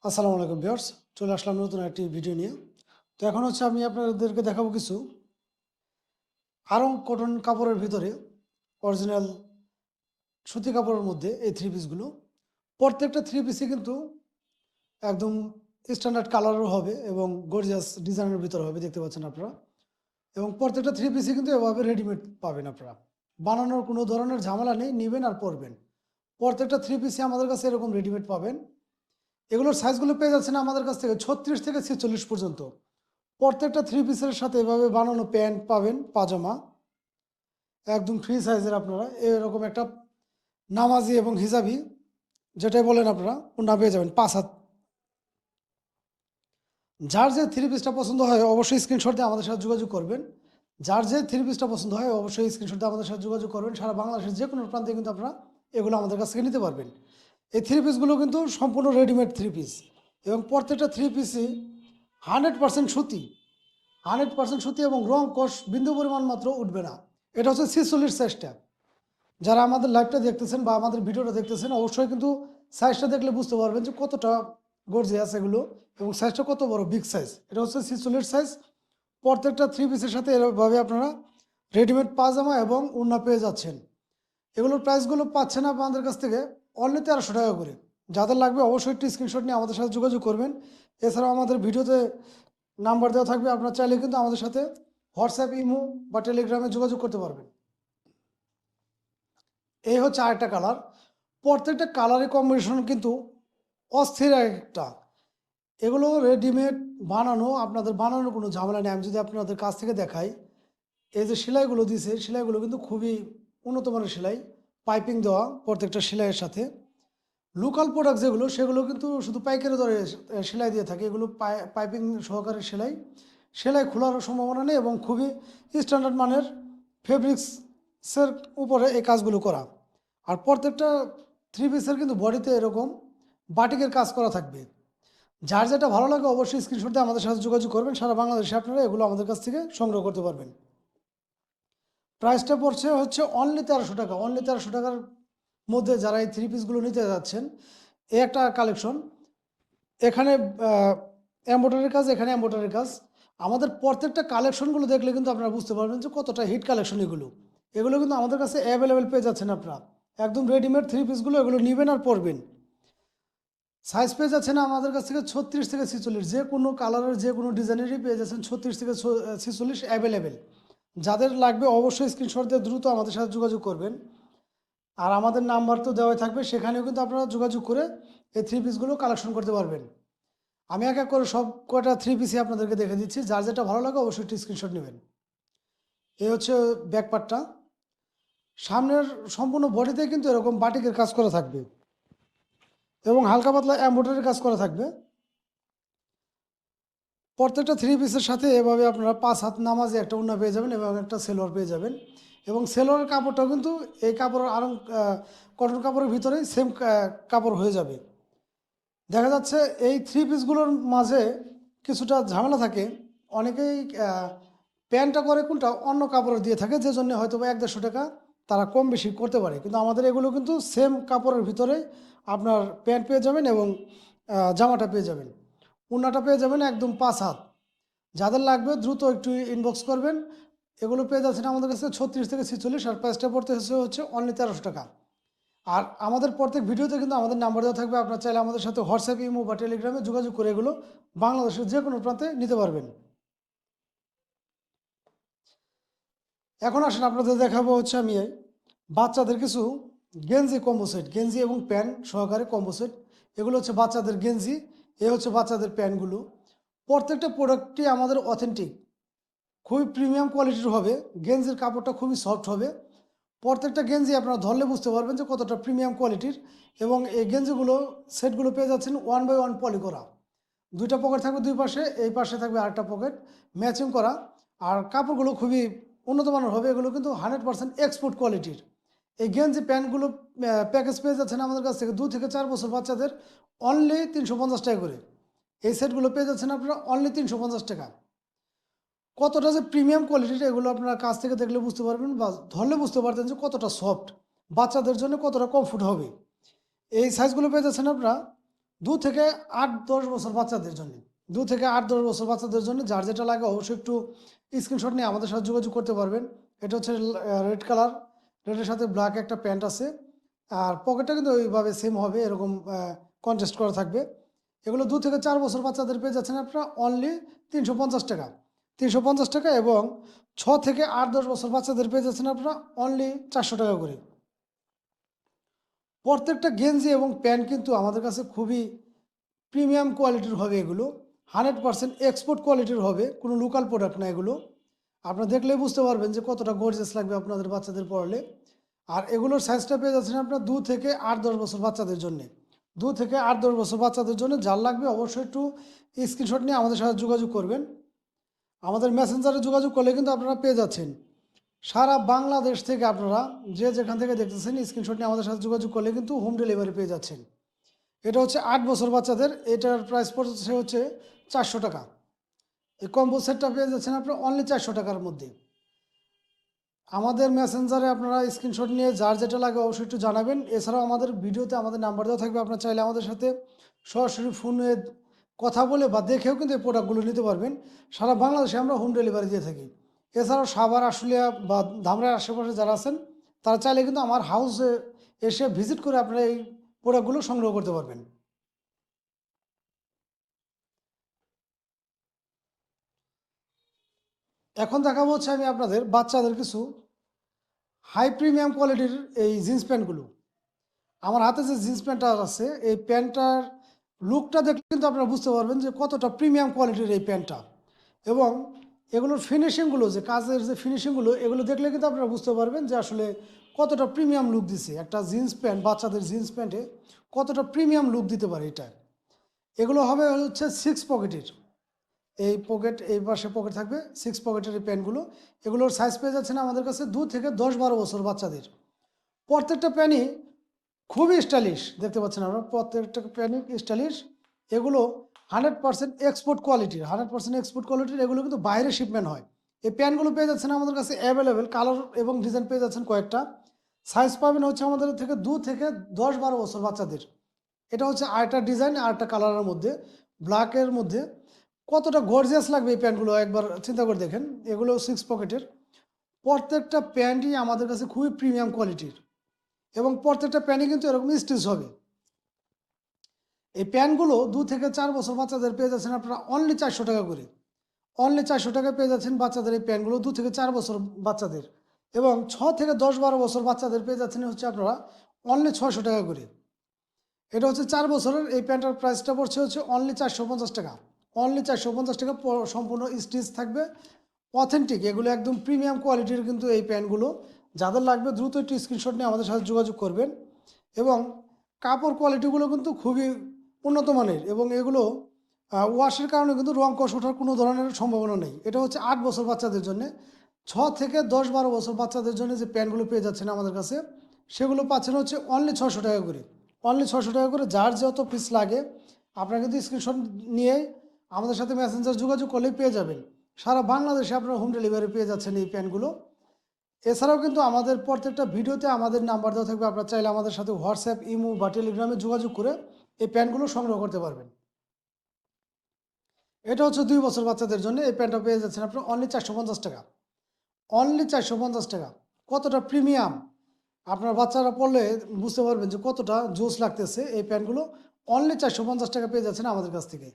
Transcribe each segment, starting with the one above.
আসসালামু আলাইকুম ভিউয়ার্স, চলে আসলাম নতুন একটি ভিডিও নিয়ে। তো এখন হচ্ছে আমি আপনাদেরকে দেখাবো কিছু আরং কটন কাপড়ের ভিতরে অরিজিনাল সুতি কাপড়ের মধ্যে এই থ্রি পিসগুলো। প্রত্যেকটা থ্রি পিসই কিন্তু একদম স্ট্যান্ডার্ড কালারও হবে এবং গর্জিয়াস ডিজাইনের ভিতরে হবে, দেখতে পাচ্ছেন আপনারা। এবং প্রত্যেকটা থ্রি পিসই কিন্তু এভাবে রেডিমেড পাবেন আপনারা। বানানোর কোনো ধরনের ঝামেলা নেই, নেবেন আর পরবেন। প্রত্যেকটা থ্রি পিসই আমাদের কাছে এরকম রেডিমেড পাবেন। এগুলোর সাইজগুলো পেয়ে যাচ্ছেন আমাদের কাছ থেকে 36 থেকে 46 পর্যন্ত। প্রত্যেকটা থ্রি পিসের সাথে এভাবে বানানো প্যান্ট পাবেন, পাজামা একদম ফ্রি সাইজের। আপনারা এরকম একটা নামাজি এবং হিজাবি, যেটাই বলেন আপনারা, ওনা পেয়ে যাবেন 5 হাত। যার যে থ্রি পিসটা পছন্দ হয় অবশ্যই স্ক্রিনশট দিয়ে আমাদের সাথে যোগাযোগ করবেন। যার যে থ্রি পিসটা পছন্দ হয় অবশ্যই স্ক্রিনশট দিয়ে আমাদের সাথে যোগাযোগ করবেন। সারা বাংলাদেশের যে কোনো প্রান্তে কিন্তু আপনারা এগুলো আমাদের কাছ থেকে নিতে পারবেন। এই থ্রি পিসগুলো কিন্তু সম্পূর্ণ রেডিমেড থ্রি পিস এবং প্রত্যেকটা থ্রি পিসই 100% সুতি, 100% সুতি এবং রং কোষ বিন্দু পরিমাণ মাত্র উঠবে না। এটা হচ্ছে 46 সাইজটা। যারা আমাদের লাইভটা দেখতেছেন বা আমাদের ভিডিওটা দেখতেছেন অবশ্যই কিন্তু সাইজটা দেখলে বুঝতে পারবেন যে কতটা গর্জিয়াস এগুলো এবং সাইজটা কত বড়, বিগ সাইজ। এটা হচ্ছে 46 সাইজ। প্রত্যেকটা থ্রি পিসের সাথে এভাবে আপনারা রেডিমেড পাজামা এবং ওড়না পেয়ে যাচ্ছেন। এগুলোর প্রাইসগুলো পাচ্ছেন আপনাদের কাছ থেকে অনলি 1300 টাকা করে। যাদের লাগবে অবশ্যই একটি স্ক্রিনশট নিয়ে আমাদের সাথে যোগাযোগ করবেন। এছাড়াও আমাদের ভিডিওতে নাম্বার দেওয়া থাকবে, আপনারা চাইলে কিন্তু আমাদের সাথে হোয়াটসঅ্যাপ, ইমো বা টেলিগ্রামে যোগাযোগ করতে পারবেন। এই হচ্ছে আরেকটা কালার। প্রত্যেকটা কালারের কম্বিনেশন কিন্তু অস্থির একটা। এগুলো রেডিমেড বানানো, আপনাদের বানানোর কোনো ঝামেলা নেই। আমি যদি আপনাদের কাছ থেকে দেখাই, এই যে সেলাইগুলো দিয়েছে, সেলাইগুলো কিন্তু খুবই উন্নত মানের সেলাই, পাইপিং দেওয়া প্রত্যেকটা সেলাইয়ের সাথে। লোকাল প্রোডাক্ট যেগুলো সেগুলো কিন্তু শুধু পাইকারি দরে সেলাই দিয়ে থাকে, এগুলো পাইপিং সহকারে সেলাই, সেলাই খোলার সম্ভাবনা নেই এবং খুবই স্ট্যান্ডার্ড মানের ফেব্রিক্সের উপরে এই কাজগুলো করা। আর প্রত্যেকটা থ্রি পিসের কিন্তু বডিতে এরকম বাটিকের কাজ করা থাকবে। যার যেটা ভালো লাগে অবশ্যই স্ক্রিনশট দিয়ে আমাদের সাথে যোগাযোগ করবেন। সারা বাংলাদেশে আপনারা এগুলো আমাদের কাছ থেকে সংগ্রহ করতে পারবেন। প্রাইসটা পড়ছে হচ্ছে অনলি 1300 টাকা। অনলি 1300 টাকার মধ্যে যারা এই থ্রি পিসগুলো নিতে যাচ্ছেন, এই একটা কালেকশন। এখানে এমব্রয়ডারির কাজ, এখানে এমব্রয়ডারির কাজ। আমাদের প্রত্যেকটা কালেকশনগুলো দেখলে কিন্তু আপনারা বুঝতে পারবেন যে কতটা হিট কালেকশন এগুলো। এগুলো কিন্তু আমাদের কাছে অ্যাভেলেবেল পেয়ে যাচ্ছেন আপনারা। একদম রেডিমেড থ্রি পিসগুলো, এগুলো নেবেন আর পরবেন। সাইজ পেয়ে যাচ্ছেন আমাদের কাছ থেকে 36 থেকে 46, যে কোনো কালারের যে কোনো ডিজাইনেরই পেয়ে যাচ্ছেন 36 থেকে 46 অ্যাভেলেবেল। যাদের লাগবে অবশ্যই স্ক্রিনশট দিয়ে দ্রুত আমাদের সাথে যোগাযোগ করবেন। আর আমাদের নাম্বার তো দেওয়াই থাকবে, সেখানেও কিন্তু আপনারা যোগাযোগ করে এই থ্রি পিসগুলো কালেকশন করতে পারবেন। আমি এক এক করে সব কয়টা থ্রি পিসই আপনাদেরকে দেখে দিচ্ছি। যার যেটা ভালো লাগে অবশ্যই একটি স্ক্রিনশট নেবেন। এই হচ্ছে ব্যাক পার্টটা। সামনের সম্পূর্ণ বডিতে কিন্তু এরকম বাটিকের কাজ করা থাকবে এবং হালকা পাতলা এমব্রয়ডারির কাজ করা থাকবে। প্রত্যেকটা থ্রি পিসের সাথে এভাবে আপনারা 5 হাত নামাজে একটা ওড়না পেয়ে যাবেন এবং একটা সেলোয়ার পেয়ে যাবেন। এবং সেলোয়ারের কাপড়টাও কিন্তু এই কাপড়ের আরং কটন কাপড়ের ভিতরেই সেম কাপড় হয়ে যাবে। দেখা যাচ্ছে এই থ্রি পিসগুলোর মাঝে কিছুটা ঝামেলা থাকে। অনেকেই প্যান্টটা করে কোনটা অন্য কাপড়ের দিয়ে থাকে, যে জন্য হয়তো বা 100-150 টাকা তারা কম বেশি করতে পারে। কিন্তু আমাদের এগুলো কিন্তু সেম কাপড়ের ভিতরে আপনার প্যান্ট পেয়ে যাবেন এবং জামাটা পেয়ে যাবেন, ওড়নাটা পেয়ে যাবেন একদম 5 হাত। যাদের লাগবে দ্রুত একটু ইনবক্স করবেন। এগুলো পেয়ে যাচ্ছেন আমাদের কাছে 36 থেকে 46, আর প্রাইসটা পড়তে হচ্ছে অনলি 1300 টাকা। আর আমাদের প্রত্যেক ভিডিওতে কিন্তু আমাদের নাম্বার দেওয়া থাকবে, আপনারা চাইলে আমাদের সাথে হোয়াটসঅ্যাপ, ইমো বা টেলিগ্রামে যোগাযোগ করে এগুলো বাংলাদেশের যে কোনো প্রান্তে নিতে পারবেন। এখন আসেন আপনাদের দেখাবো হচ্ছে আমি বাচ্চাদের কিছু গেঞ্জি কম্বো সেট, গেঞ্জি এবং প্যান্ট সহকারে কম্বো সেট। এগুলো হচ্ছে বাচ্চাদের গেঞ্জি, এ হচ্ছে বাচ্চাদের প্যান্টগুলো। প্রত্যেকটা প্রোডাক্টটি আমাদের অথেন্টিক, খুবই প্রিমিয়াম কোয়ালিটির হবে। গেঞ্জির কাপড়টা খুবই সফট হবে। প্রত্যেকটা গেঞ্জি আপনারা ধরলে বুঝতে পারবেন যে কতটা প্রিমিয়াম কোয়ালিটির। এবং এই গেঞ্জিগুলো সেটগুলো পেয়ে যাচ্ছেন 1 বাই 1 পলি করা। দুইটা পকেট থাকবে দুই পাশে, এই পাশে থাকবে আরেকটা পকেট ম্যাচিং করা। আর কাপড়গুলো খুবই উন্নত মানের হবে। এগুলো কিন্তু 100% এক্সপোর্ট কোয়ালিটির। এই গেঞ্জি প্যান্টগুলো প্যাকেজ পেয়ে যাচ্ছেন আমাদের কাছ থেকে 2 থেকে 4 বছর বাচ্চাদের অনলি 350 টাকা করে। এই সেটগুলো পেয়ে যাচ্ছেন আপনারা অনলি 350 টাকা। কতটা যে প্রিমিয়াম কোয়ালিটির এগুলো আপনারা কাছ থেকে দেখলে বুঝতে পারবেন বা ধরলে বুঝতে পারতেন যে কতটা সফট, বাচ্চাদের জন্য কতটা কমফোর্ট হবে। এই সাইজগুলো পেয়ে যাচ্ছেন আপনারা 2 থেকে 8-10 বছর বাচ্চাদের জন্য, 2 থেকে 8-10 বছর বাচ্চাদের জন্য যার যেটা লাগে অবশ্যই একটু স্ক্রিনশট নিয়ে আমাদের সাথে যোগাযোগ করতে পারবেন। এটা হচ্ছে রেড কালার, রেডের সাথে ব্ল্যাক একটা প্যান্ট আছে, আর পকেটটা কিন্তু ওইভাবে সেম হবে, এরকম কন্ট্রাস্ট করা থাকবে। এগুলো 2 থেকে 4 বছর বাচ্চাদের পেয়ে যাচ্ছেন আপনারা অনলি 350 টাকা, 350 টাকা। এবং 6 থেকে 8-10 বছর বাচ্চাদের পেয়ে যাচ্ছেন আপনারা অনলি 400 টাকা করে। প্রত্যেকটা গেঞ্জি এবং প্যান্ট কিন্তু আমাদের কাছে খুবই প্রিমিয়াম কোয়ালিটির হবে। এগুলো 100% এক্সপোর্ট কোয়ালিটির হবে, কোনো লোকাল প্রোডাক্ট না। এগুলো আপনারা দেখলেই বুঝতে পারবেন যে কতটা গর্জিয়াস লাগবে আপনাদের বাচ্চাদের পরলে। আর এগুলোর সাইজটা পেয়ে যাচ্ছেন আপনার 2 থেকে 8-10 বছর বাচ্চাদের জন্য, 2 থেকে 8-10 বছর বাচ্চাদের জন্য যার লাগবে অবশ্যই একটু স্ক্রিনশট নিয়ে আমাদের সাথে যোগাযোগ করবেন। আমাদের মেসেঞ্জারে যোগাযোগ করলে কিন্তু আপনারা পেয়ে যাচ্ছেন সারা বাংলাদেশ থেকে। আপনারা যে যেখান থেকে দেখতেছেন স্ক্রিনশট নিয়ে আমাদের সাথে যোগাযোগ করলে কিন্তু হোম ডেলিভারি পেয়ে যাচ্ছেন। এটা হচ্ছে 8 বছর বাচ্চাদের, এটার প্রাইস পড়ছে হচ্ছে 400 টাকা। এই কম্বো সেটটা পেয়ে যাচ্ছেন আপনারা অনলি 400 টাকার মধ্যে। আমাদের মেসেঞ্জারে আপনারা স্ক্রিনশট নিয়ে যার যেটা লাগে অবশ্যই একটু জানাবেন। এছাড়াও আমাদের ভিডিওতে আমাদের নাম্বার দেওয়া থাকবে, আপনারা চাইলে আমাদের সাথে সরাসরি ফোনে কথা বলে বা দেখেও কিন্তু এই প্রোডাক্টগুলো নিতে পারবেন। সারা বাংলাদেশে আমরা হোম ডেলিভারি দিয়ে থাকি। এছাড়াও সাভার, আশুলিয়া বা ধামরার আশেপাশে যারা আছেন তারা চাইলে কিন্তু আমার হাউসে এসে ভিজিট করে আপনারা এই প্রোডাক্টগুলো সংগ্রহ করতে পারবেন। এখন দেখাবো হচ্ছে আমি আপনাদের বাচ্চাদের কিছু হাই প্রিমিয়াম কোয়ালিটির এই জিন্স প্যান্টগুলো। আমার হাতে যে জিন্স প্যান্টটা আছে, এই প্যান্টটার লুকটা দেখলে কিন্তু আপনারা বুঝতে পারবেন যে কতটা প্রিমিয়াম কোয়ালিটির এই প্যান্টটা। এবং এগুলোর ফিনিশিংগুলো, যে কাজের যে ফিনিশিংগুলো, এগুলো দেখলে কিন্তু আপনারা বুঝতে পারবেন যে আসলে কতটা প্রিমিয়াম লুক দিছে একটা জিন্স প্যান্ট। বাচ্চাদের জিন্স প্যান্টে কতটা প্রিমিয়াম লুক দিতে পারে এটা। এগুলো হবে হচ্ছে 6 পকেটের, এই পকেট, এই পাশে পকেট থাকবে 6 পকেটের এই প্যান্টগুলো। এগুলোর সাইজ পেয়ে যাচ্ছে না আমাদের কাছে 2 থেকে 10-12 বছর বাচ্চাদের। প্রত্যেকটা প্যান্টই খুবই স্টাইলিশ, দেখতে পাচ্ছেন আমরা প্রত্যেকটা প্যান্টই স্টাইলিশ। এগুলো 100% এক্সপোর্ট কোয়ালিটির, 100% এক্সপোর্ট কোয়ালিটির। এগুলো কিন্তু বাইরে শিপমেন্ট হয়। এই প্যান্টগুলো পেয়ে যাচ্ছেন আমাদের কাছে অ্যাভেলেবেল, কালার এবং ডিজাইন পেয়ে যাচ্ছেন কয়েকটা। সাইজ পাবেন হচ্ছে আমাদের থেকে 2 থেকে 10-12 বছর বাচ্চাদের। এটা হচ্ছে আরেকটা ডিজাইন, আরেকটা কালারের মধ্যে, ব্ল্যাকের মধ্যে। কতটা গর্জিয়াস লাগবে এই প্যান্টগুলো একবার চিন্তা করে দেখেন। এগুলো 6 পকেটের। প্রত্যেকটা প্যান্টই আমাদের কাছে খুবই প্রিমিয়াম কোয়ালিটির, এবং প্রত্যেকটা প্যান্টই কিন্তু এরকম স্টিচ হবে। এই প্যান্টগুলো 2 থেকে 4 বছর বাচ্চাদের পেয়ে যাচ্ছেন আপনারা অনলি 400 টাকা করে। অনলি 400 টাকায় পেয়ে যাচ্ছেন বাচ্চাদের এই প্যান্টগুলো, 2 থেকে 4 বছর বাচ্চাদের। এবং 6 থেকে 10-12 বছর বাচ্চাদের পেয়ে যাচ্ছেন হচ্ছে আপনারা অনলি 600 টাকা করে। এটা হচ্ছে 4 বছরের। এই প্যান্টের প্রাইসটা পড়ছে হচ্ছে অনলি 450 টাকা। অনলি 450 টাকা, সম্পূর্ণ স্টিচ থাকবে, অথেন্টিক। এগুলো একদম প্রিমিয়াম কোয়ালিটির কিন্তু এই প্যান্টগুলো। যাদের লাগবে দ্রুত একটি স্ক্রিনশট নিয়ে আমাদের সাথে যোগাযোগ করবেন। এবং কাপড় কোয়ালিটিগুলো কিন্তু খুবই উন্নত মানের, এবং এগুলো ওয়াশের কারণে কিন্তু রং কষ ওঠার কোনো ধরনের সম্ভাবনা নেই। এটা হচ্ছে 8 বছর বাচ্চাদের জন্য। 6 থেকে 10-12 বছর বাচ্চাদের জন্য যে প্যান্টগুলো পেয়ে যাচ্ছেন আমাদের কাছে, সেগুলো পাচ্ছেন হচ্ছে অনলি 600 টাকা করে। অনলি 600 টাকা করে। যার যত পিস লাগে আপনারা কিন্তু স্ক্রিনশট নিয়ে আমাদের সাথে মেসেঞ্জার যোগাযোগ করলেই পেয়ে যাবেন। সারা বাংলাদেশে আপনারা হোম ডেলিভারি পেয়ে যাচ্ছেন এই প্যান্টগুলো। এছাড়াও কিন্তু আমাদের প্রত্যেকটা ভিডিওতে আমাদের নাম্বার দেওয়া থাকবে, আপনারা চাইলে আমাদের সাথে হোয়াটসঅ্যাপ, ইমো বা টেলিগ্রামে যোগাযোগ করে এই প্যান্টগুলো সংগ্রহ করতে পারবেন। এটা হচ্ছে 2 বছর বাচ্চাদের জন্য। এই প্যান্টটা পেয়ে যাচ্ছেন আপনারা অনলি 450 টাকা। অনলি 450 টাকা। কতটা প্রিমিয়াম, আপনার বাচ্চারা পরলে বুঝতে পারবেন যে কতটা জোস লাগতেছে এই প্যান্টগুলো। অনলি 450 টাকা পেয়ে যাচ্ছেন আমাদের কাছ থেকে।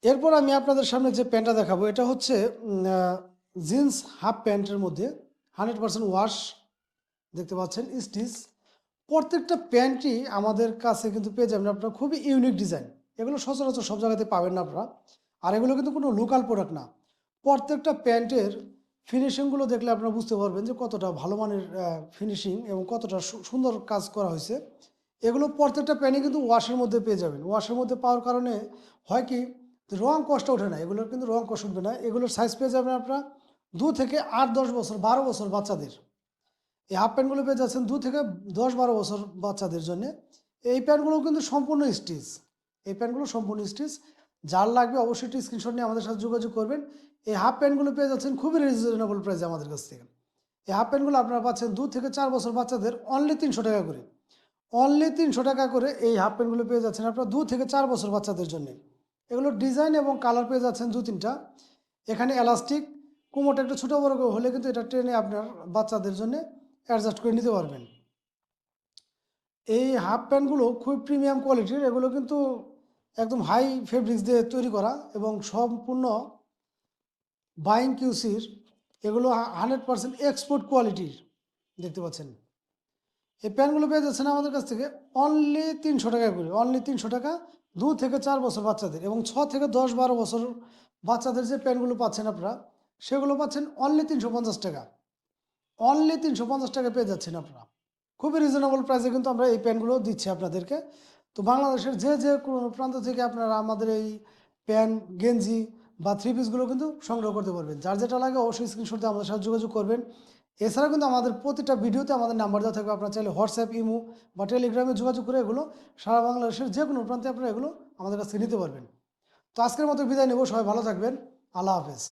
এরপর আমি আপনাদের সামনে যে প্যান্টটা দেখাবো, এটা হচ্ছে জিন্স হাফ প্যান্টের মধ্যে 100% ওয়াশ, দেখতে পাচ্ছেন স্টিচ। প্রত্যেকটা প্যান্টই আমাদের কাছে কিন্তু পেয়ে যাবেন আপনারা খুবই ইউনিক ডিজাইন। এগুলো সচরাচর সব জায়গাতে পাবেন না আপনারা। আর এগুলো কিন্তু কোনো লোকাল প্রোডাক্ট না। প্রত্যেকটা প্যান্টের ফিনিশিংগুলো দেখলে আপনারা বুঝতে পারবেন যে কতটা ভালো মানের ফিনিশিং এবং কতটা সুন্দর কাজ করা হয়েছে। এগুলো প্রত্যেকটা প্যান্টই কিন্তু ওয়াশের মধ্যে পেয়ে যাবেন। ওয়াশের মধ্যে পাওয়ার কারণে হয় কি, রং কষ্ট ওঠে না, এগুলোর কিন্তু রং কষ্ট উঠবে না। এগুলোর সাইজ পেয়ে যাবেন আপনারা 2 থেকে 8-10 বছর, 12 বছর বাচ্চাদের। এই হাফ প্যান্টগুলো পেয়ে যাচ্ছেন 2 থেকে 10-12 বছর বাচ্চাদের জন্য। এই প্যান্টগুলো কিন্তু সম্পূর্ণ স্টিচ, এই প্যান্টগুলো সম্পূর্ণ স্টিচ। যার লাগবে অবশ্যই একটি স্ক্রিনশট নিয়ে আমাদের সাথে যোগাযোগ করবেন। এই হাফ প্যান্টগুলো পেয়ে যাচ্ছেন খুবই রিজনেবল প্রাইসে আমাদের কাছ থেকে। এই হাফ প্যান্টগুলো আপনারা পাচ্ছেন 2 থেকে 4 বছর বাচ্চাদের অনলি 300 টাকা করে। অনলি 300 টাকা করে এই হাফ প্যান্টগুলো পেয়ে যাচ্ছেন আপনারা 2 থেকে 4 বছর বাচ্চাদের জন্য। এগুলোর ডিজাইন এবং কালার পেয়ে যাচ্ছেন 2-3টা। এখানে এলাস্টিক কোমরটা একটু ছোটো বড় হলে কিন্তু এটা টেনে আপনার বাচ্চাদের জন্য অ্যাডজাস্ট করে নিতে পারবেন। এই হাফ প্যান্টগুলো খুব প্রিমিয়াম কোয়ালিটির, এগুলো কিন্তু একদম হাই ফেব্রিক্স দিয়ে তৈরি করা এবং সম্পূর্ণ বাইং কিউসির, এগুলো 100% এক্সপোর্ট কোয়ালিটির দেখতে পাচ্ছেন। এই প্যান্টগুলো পেয়ে যাচ্ছেন আমাদের কাছ থেকে অনলি 300 টাকা করে, অনলি 300 টাকা 2 থেকে 4 বছর বাচ্চাদের, এবং 6 থেকে 10-12 বছর বাচ্চাদের যে প্যান্টগুলো পাচ্ছেন আপনারা সেগুলো পাচ্ছেন অনলি 350 টাকা। অনলি 350 টাকা পেয়ে যাচ্ছেন আপনারা। খুবই রিজনেবল প্রাইসে কিন্তু আমরা এই প্যান্টগুলো দিচ্ছি আপনাদেরকে। তো বাংলাদেশের যে কোনো প্রান্ত থেকে আপনারা আমাদের এই প্যান্ট, গেঞ্জি বা থ্রি পিসগুলো কিন্তু সংগ্রহ করতে পারবেন। যার যেটা লাগে অবশ্যই স্ক্রিনশট দিয়ে আমাদের সাথে যোগাযোগ করবেন। এছাড়া কিন্তু আমাদের প্রতিটা ভিডিওতে আমাদের নাম্বার দেওয়া থাকবে, আপনারা চাইলে হোয়াটসঅ্যাপ, ইমো বা টেলিগ্রামে যোগাযোগ করে এগুলো সারা বাংলাদেশের যে কোনো প্রান্তে আপনারা এগুলো আমাদের কাছ থেকে নিতে পারবেন। তো আজকের মতো বিদায় নেব, সবাই ভালো থাকবেন, আল্লাহ হাফেজ।